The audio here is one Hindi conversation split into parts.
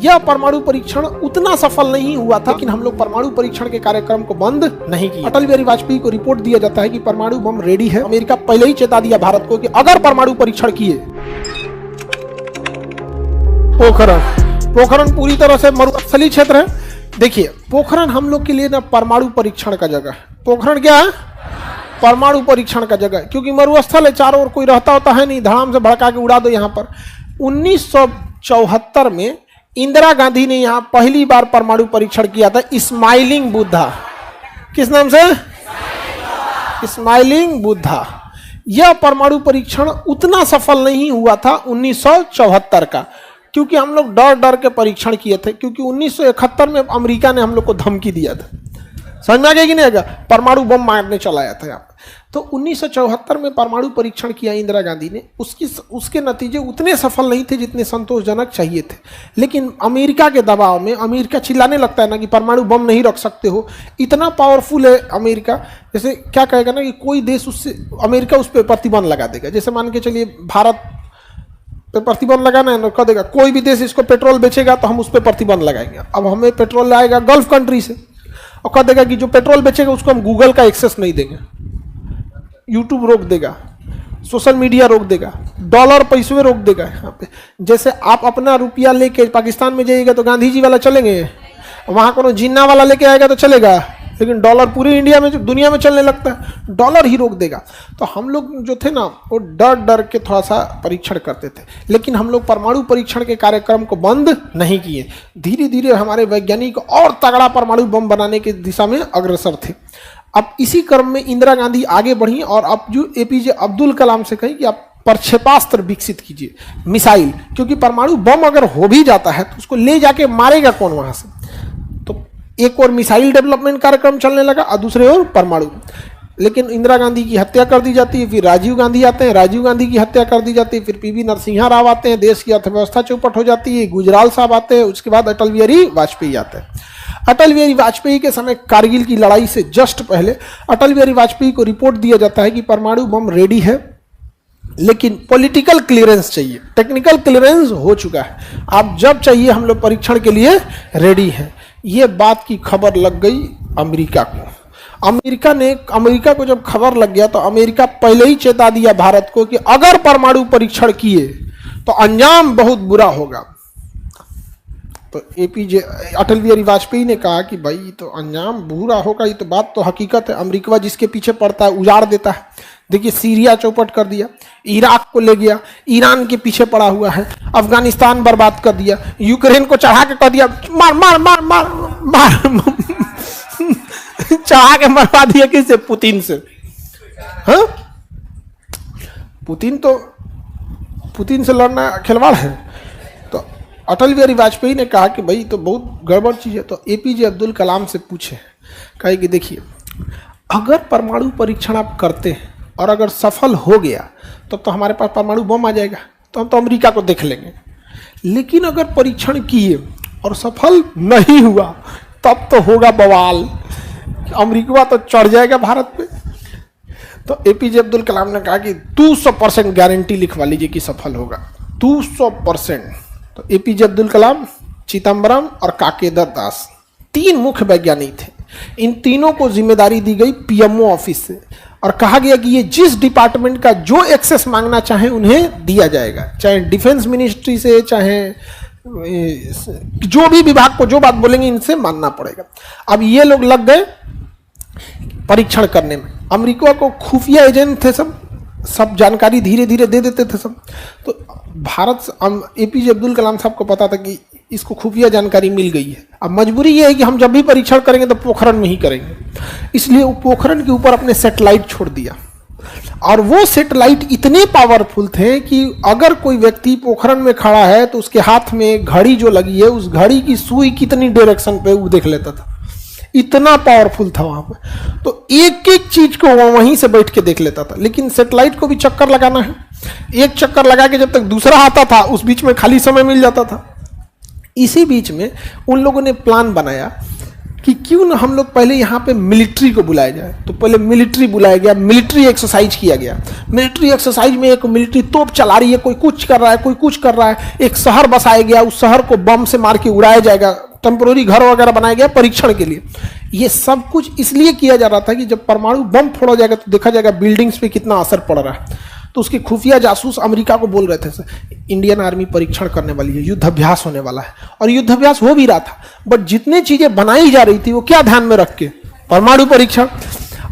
यह परमाणु परीक्षण उतना सफल नहीं हुआ था कि हम लोग परमाणु परीक्षण के कार्यक्रम को बंद नहीं किया। अटल बिहारी वाजपेयी को रिपोर्ट दिया जाता है कि परमाणु बम रेडी है। अमेरिका पहले ही चेता दिया भारत को कि अगर परमाणु परीक्षण किए। पोखरण पूरी तरह से मरुस्थलीय क्षेत्र है। देखिए, पोखरण हम लोग के लिए ना परमाणु परीक्षण का जगह है। पोखरण क्या है? परमाणु परीक्षण का जगह है, क्योंकि मरुस्थल है, चारों ओर कोई रहता होता है नहीं, धड़ाम से भड़का के उड़ा दो। यहाँ पर 1974 में इंदिरा गांधी ने यहाँ पहली बार परमाणु परीक्षण किया था। स्माइलिंग बुद्धा, किस नाम से? स्माइलिंग बुद्धा। यह परमाणु परीक्षण उतना सफल नहीं हुआ था 1974 का, क्योंकि हम लोग डर डर के परीक्षण किए थे, क्योंकि 1971 में अमेरिका ने हम लोग को धमकी दिया था। समझ में आ गया कि नहीं आएगा? परमाणु बम मारने चलाया था यहाँ पे। तो 1974 में परमाणु परीक्षण किया इंदिरा गांधी ने। उसके नतीजे उतने सफल नहीं थे जितने संतोषजनक चाहिए थे। लेकिन अमेरिका के दबाव में अमेरिका चिल्लाने लगता है ना कि परमाणु बम नहीं रख सकते हो। इतना पावरफुल है अमेरिका, जैसे क्या कहेगा ना कि कोई देश उससे, अमेरिका उस पर प्रतिबंध लगा देगा। जैसे मान के चलिए भारत पे प्रतिबंध लगाना है ना, कह देगा कोई भी देश इसको पेट्रोल बेचेगा तो हम उस पर प्रतिबंध लगाएंगे। अब हमें पेट्रोल आएगा गल्फ कंट्री से, और कह देगा कि जो पेट्रोल बेचेगा उसको हम गूगल का एक्सेस नहीं देंगे, यूट्यूब रोक देगा, सोशल मीडिया रोक देगा, डॉलर पैसे रोक देगा। यहाँ पे जैसे आप अपना रुपया लेके पाकिस्तान में जाइएगा तो गांधी जी वाला चलेंगे, वहाँ कोनो जिन्ना वाला लेके आएगा तो चलेगा, लेकिन डॉलर पूरी इंडिया में, दुनिया में चलने लगता है, डॉलर ही रोक देगा। तो हम लोग जो थे ना, वो डर डर के थोड़ा सा परीक्षण करते थे। लेकिन हम लोग परमाणु परीक्षण के कार्यक्रम को बंद नहीं किए। धीरे धीरे हमारे वैज्ञानिक और तगड़ा परमाणु बम बनाने की दिशा में अग्रसर थे। अब इसी क्रम में इंदिरा गांधी आगे बढ़ी और अब जो एपीजे अब्दुल कलाम से कही कि आप प्रक्षेपास्त्र विकसित कीजिए, मिसाइल, क्योंकि परमाणु बम अगर हो भी जाता है तो उसको ले जाके मारेगा कौन वहां से। तो एक और मिसाइल डेवलपमेंट कार्यक्रम चलने लगा और दूसरे ओर परमाणु। लेकिन इंदिरा गांधी की हत्या कर दी जाती है, फिर राजीव गांधी आते हैं, राजीव गांधी की हत्या कर दी जाती है, फिर पीवी नरसिम्हा राव आते हैं, देश की अर्थव्यवस्था चौपट हो जाती है, गुजराल साहब आते हैं, उसके बाद अटल बिहारी वाजपेयी आते हैं। अटल बिहारी वाजपेयी के समय कारगिल की लड़ाई से जस्ट पहले अटल बिहारी वाजपेयी को रिपोर्ट दिया जाता है कि परमाणु बम रेडी है, लेकिन पॉलिटिकल क्लियरेंस चाहिए। टेक्निकल क्लियरेंस हो चुका है, आप जब चाहिए हम लोग परीक्षण के लिए रेडी हैं। ये बात की खबर लग गई अमेरिका को। अमेरिका को जब खबर लग गया तो अमेरिका पहले ही चेता दिया भारत को कि अगर परमाणु परीक्षण किए तो अंजाम बहुत बुरा होगा। तो एपीजे अटल बिहारी वाजपेयी ने कहा कि भाई तो अंजाम बुरा होगा, ये तो बात तो हकीकत है। अमेरिका जिसके पीछे पड़ता है उजाड़ देता है। देखिए, सीरिया चौपट कर दिया, इराक को ले गया, ईरान के पीछे पड़ा हुआ है, अफगानिस्तान बर्बाद कर दिया, यूक्रेन को चढ़ा के कर दिया, मार मार मार मार मार चढ़ा के मरवा दिया। किससे? पुतिन से। हाँ, पुतिन से लड़ना खिलवाड़ है। तो अटल बिहारी वाजपेयी ने कहा कि भाई तो बहुत गड़बड़ चीज है। तो एपीजे अब्दुल कलाम से पूछे, कहे कि देखिए, अगर परमाणु परीक्षण आप करते हैं और अगर सफल हो गया तब तो हमारे पास परमाणु बम आ जाएगा, तो हम तो अमेरिका को देख लेंगे। लेकिन अगर परीक्षण किए और सफल नहीं हुआ तब तो होगा बवाल, अमेरिका तो चढ़ जाएगा भारत पे। तो एपीजे अब्दुल कलाम ने कहा कि 200% गारंटी लिखवा लीजिए कि सफल होगा, 200%। तो एपीजे अब्दुल कलाम, चिदम्बरम और काकेदर दास, तीन मुख्य वैज्ञानिक थे। इन तीनों को जिम्मेदारी दी गई पीएमओ ऑफिस से और कहा गया कि ये जिस डिपार्टमेंट का जो एक्सेस मांगना चाहे उन्हें दिया जाएगा, चाहे डिफेंस मिनिस्ट्री से, चाहे जो भी विभाग को जो बात बोलेंगे इनसे मानना पड़ेगा। अब ये लोग लग गए परीक्षण करने में। अमेरिका को खुफिया एजेंट थे, सब जानकारी धीरे धीरे दे देते थे सब। तो भारत एपीजे अब्दुल कलाम साहब को पता था कि इसको खुफिया जानकारी मिल गई है। अब मजबूरी ये है कि हम जब भी परीक्षण करेंगे तो पोखरण में ही करेंगे, इसलिए वो पोखरण के ऊपर अपने सैटेलाइट छोड़ दिया। और वो सैटेलाइट इतने पावरफुल थे कि अगर कोई व्यक्ति पोखरण में खड़ा है तो उसके हाथ में घड़ी जो लगी है, उस घड़ी की सुई कितनी डायरेक्शन पे वो देख लेता था। इतना पावरफुल था वहां पे, तो एक एक चीज को वो वहीं से बैठ के देख लेता था। लेकिन सैटेलाइट को भी चक्कर लगाना है, एक चक्कर लगा के जब तक दूसरा आता था उस बीच में खाली समय मिल जाता था। इसी बीच में उन लोगों ने प्लान बनाया कि क्यों ना हम लोग पहले यहाँ पे मिलिट्री को बुलाया जाए। तो पहले मिलिट्री बुलाया गया, मिलिट्री एक्सरसाइज किया गया। मिलिट्री एक्सरसाइज में एक मिलिट्री तोप चला रही है, कोई कुछ कर रहा है, कोई कुछ कर रहा है। एक शहर बसाया गया, उस शहर को बम से मार के उड़ाया जाएगा, टेम्पोररी घर वगैरह बनाया गया परीक्षण के लिए। ये सब कुछ इसलिए किया जा रहा था कि जब परमाणु बम फोड़ा जाएगा तो देखा जाएगा बिल्डिंग्स पे कितना असर पड़ रहा है। तो उसके खुफिया जासूस अमेरिका को बोल रहे थे इंडियन आर्मी परीक्षण करने वाली है, युद्धाभ्यास होने वाला है। और युद्धाभ्यास हो भी रहा था, बट जितने चीजें बनाई जा रही थी वो क्या ध्यान में रख के, परमाणु परीक्षण।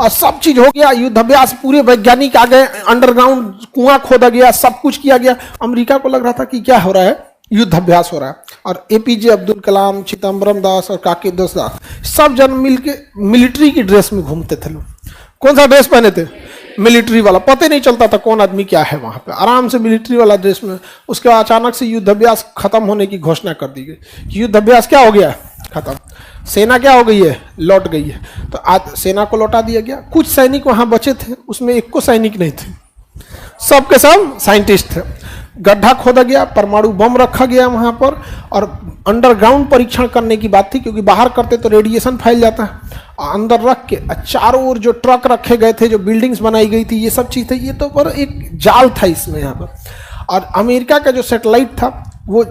और सब चीज हो गया, युद्धाभ्यास, पूरे वैज्ञानिक आ गए, अंडरग्राउंड कुआं खोदा गया, सब कुछ किया गया। अमेरिका को लग रहा था कि क्या हो रहा है, युद्धाभ्यास हो रहा है। और एपीजे अब्दुल कलाम, चिदम्बरम दास और काके दास सब जन मिलके मिलिट्री की ड्रेस में घूमते थे। लोग कौन सा ड्रेस पहने थे, मिलिट्री वाला। पता नहीं चलता था कौन आदमी क्या है वहां पे, आराम से मिलिट्री वाला ड्रेस में। उसके बाद अचानक से युद्धाभ्यास खत्म होने की घोषणा कर दी गई। युद्धाभ्यास क्या हो गया, खत्म। सेना क्या हो गई है, लौट गई है। तो आज सेना को लौटा दिया गया। कुछ सैनिक वहां बचे थे, उसमें एक को सैनिक नहीं थे, सब के सब साइंटिस्ट थे। गड्ढा खोदा गया, परमाणु बम रखा गया वहां पर, और अंडरग्राउंड परीक्षण करने की बात थी, क्योंकि बाहर करते तो रेडिएशन फैल जाता है। अंदर रख के चारों ओर जो ट्रक रखे गए थे, जो बिल्डिंग्स बनाई गई थी, ये सब चीज थे। ये तो पर एक जाल था इसमें यहाँ पर। और अमेरिका का जो सैटेलाइट था वो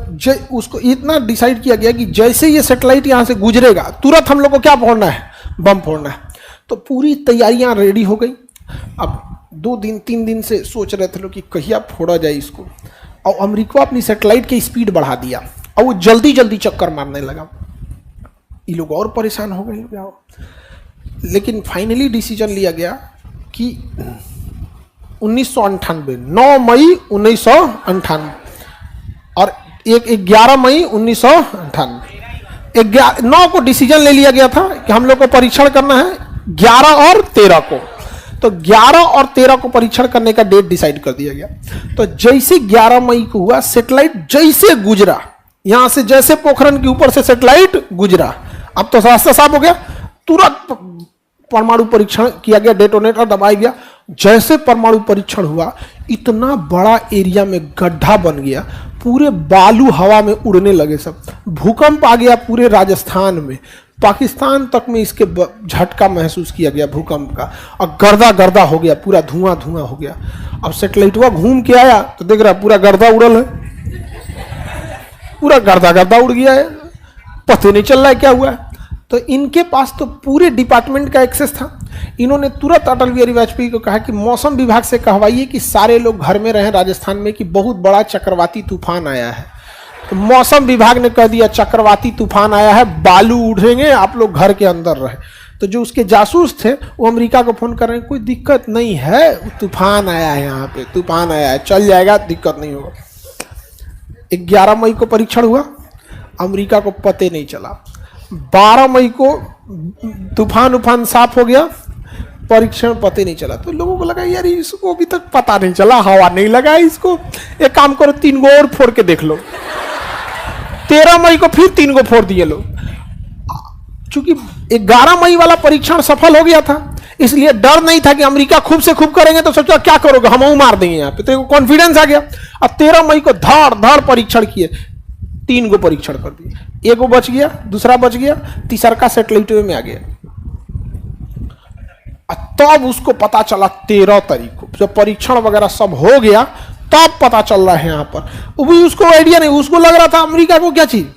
उसको इतना डिसाइड किया गया कि जैसे ये सैटेलाइट यहाँ से गुजरेगा तुरंत हम लोग को क्या फोड़ना है, बम फोड़ना है। तो पूरी तैयारियां रेडी हो गई। अब 2 दिन 3 दिन से सोच रहे थे लोग कि कहिया फोड़ा जाए इसको। और अमेरिका अपनी सैटेलाइट की स्पीड बढ़ा दिया और वो जल्दी जल्दी चक्कर मारने लगा। ये लोग और परेशान हो गए। लेकिन फाइनली डिसीजन लिया गया कि 1998, 9 मई 1998 और 11 मई 1998, 9 को डिसीजन ले लिया गया था कि हम लोग को परीक्षण करना है 11 और 13 को। तो 11 और 13 को परीक्षण करने का डेट डिसाइड कर दिया गया। तो जैसे 11 मई को हुआ, सेटेलाइट जैसे गुजरा, यहां से जैसे पोखरण के ऊपर से सेटेलाइट गुजरा, अब तो रास्ता साफ हो गया, तुरंत परमाणु परीक्षण किया गया, डेटोनेटर दबाया गया। जैसे परमाणु परीक्षण हुआ, इतना बड़ा एरिया में गड्ढा बन गया, पूरे बालू हवा में उड़ने लगे सब। भूकंप आ गया पूरे राजस्थान में, पाकिस्तान तक में इसके झटका महसूस किया गया भूकंप का, और गर्दा गर्दा हो गया, पूरा धुआं धुआं हो गया। अब सैटेलाइटवा घूम के आया तो देख रहा पूरा गर्दा उड़ल है, पूरा गर्दा गर्दा उड़ गया है, पता नहीं चल रहा है क्या हुआ है। तो इनके पास तो पूरे डिपार्टमेंट का एक्सेस था। इन्होंने तुरंत अटल बिहारी वाजपेयी को कहा कि मौसम विभाग से कहवाइए कि सारे लोग घर में रहें राजस्थान में, कि बहुत बड़ा चक्रवाती तूफान आया है। तो मौसम विभाग ने कह दिया चक्रवाती तूफान आया है, बालू उड़ेंगे, आप लोग घर के अंदर रहे। तो जो उसके जासूस थे वो अमेरिका को फोन कर रहे हैं, कोई दिक्कत नहीं है, तूफान आया है, यहाँ पे तूफान आया है, चल जाएगा, दिक्कत नहीं होगा। 11 मई को परीक्षण हुआ, अमेरिका को पते नहीं चला। 12 मई को तूफान उफान साफ हो गया, परीक्षण पते नहीं चला। तो लोगों को लगा यार इसको अभी तक पता नहीं चला, हवा नहीं लगा इसको, एक काम करो 3 गो और फोड़ के देख लो। 13 मई को फिर 3 गो फोड़ दिए लोग। चूंकि 11 मई वाला परीक्षण सफल हो गया था, इसलिए डर नहीं था कि अमेरिका खूब से खूब करेंगे, तो सोचा क्या करोगे, हम मार देंगे यहाँ पे, तो कॉन्फिडेंस आ गया। और 13 मई को धड़ धड़ परीक्षण किए, 3 गो परीक्षण कर दिए, 1 गो बच गया, दूसरा बच गया, तीसरा का सैटेलाइट में आ गया। तब उसको पता चला 13 तारीख को, जब परीक्षण वगैरह सब हो गया तब पता चल रहा है यहाँ पर। वो भी उसको आइडिया नहीं, उसको लग रहा था अमेरिका को क्या चीज,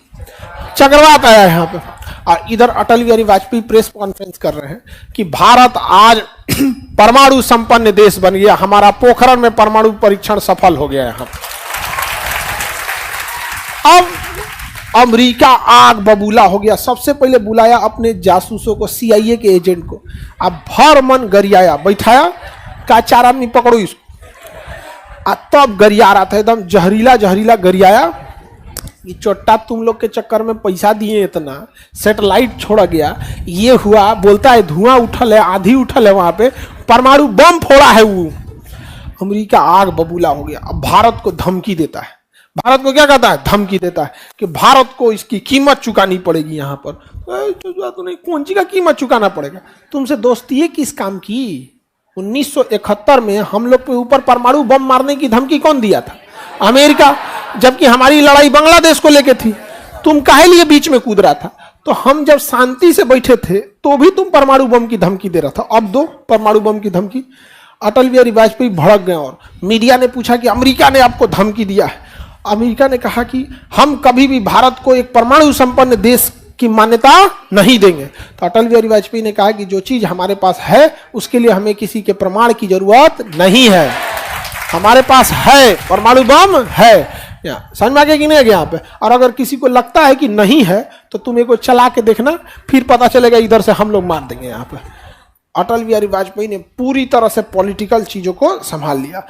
चक्रवात आया है यहाँ पे। और इधर अटल बिहारी वाजपेयी प्रेस कॉन्फ्रेंस कर रहे हैं कि भारत आज परमाणु संपन्न देश बन गया, हमारा पोखरण में परमाणु परीक्षण सफल हो गया यहाँ। अब अमेरिका आग बबूला हो गया। सबसे पहले बुलाया अपने जासूसों को, CIA के एजेंट को, अब भर मन गरियाया, बैठाया, कहा 4 आदमी पकड़ो इसको। तब गरिया रहा था, एकदम जहरीला जहरीला गरियाया। ये चोट्टा तुम लोग के चक्कर में पैसा दिए, इतना सैटेलाइट छोड़ा गया, ये हुआ, बोलता है धुआं उठल है, आंधी उठल है, वहां पे परमाणु बम फोड़ा है वो। अमेरिका आग बबूला हो गया। अब भारत को धमकी देता है, भारत को क्या कहता है, धमकी देता है कि भारत को इसकी कीमत चुकानी पड़ेगी। यहाँ पर तो नहीं, कौन सी का कीमत चुकाना पड़ेगा, तुमसे दोस्ती किस काम की। 1971 में हम लोग के ऊपर परमाणु बम मारने की धमकी कौन दिया था, अमेरिका, जबकि हमारी लड़ाई बांग्लादेश को लेके थी। तुम काहे लिए बीच में कूद रहा था, तो हम जब शांति से बैठे थे तो भी तुम परमाणु बम की धमकी दे रहा था, अब दो परमाणु बम की धमकी। अटल बिहारी वाजपेयी भड़क गए और मीडिया ने पूछा कि अमेरिका ने आपको धमकी दिया है। अमेरिका ने कहा कि हम कभी भी भारत को एक परमाणु संपन्न देश की मान्यता नहीं देंगे। तो अटल बिहारी वाजपेयी ने कहा कि जो चीज हमारे पास है उसके लिए हमें किसी के प्रमाण की जरूरत नहीं है, हमारे पास है, परमाणु बम है। समझ में आ गया कि नहीं यहाँ पे? और अगर किसी को लगता है कि नहीं है तो तुम एक चला के देखना, फिर पता चलेगा इधर से हम लोग मार देंगे यहाँ पे। अटल बिहारी वाजपेयी ने पूरी तरह से पॉलिटिकल चीजों को संभाल लिया।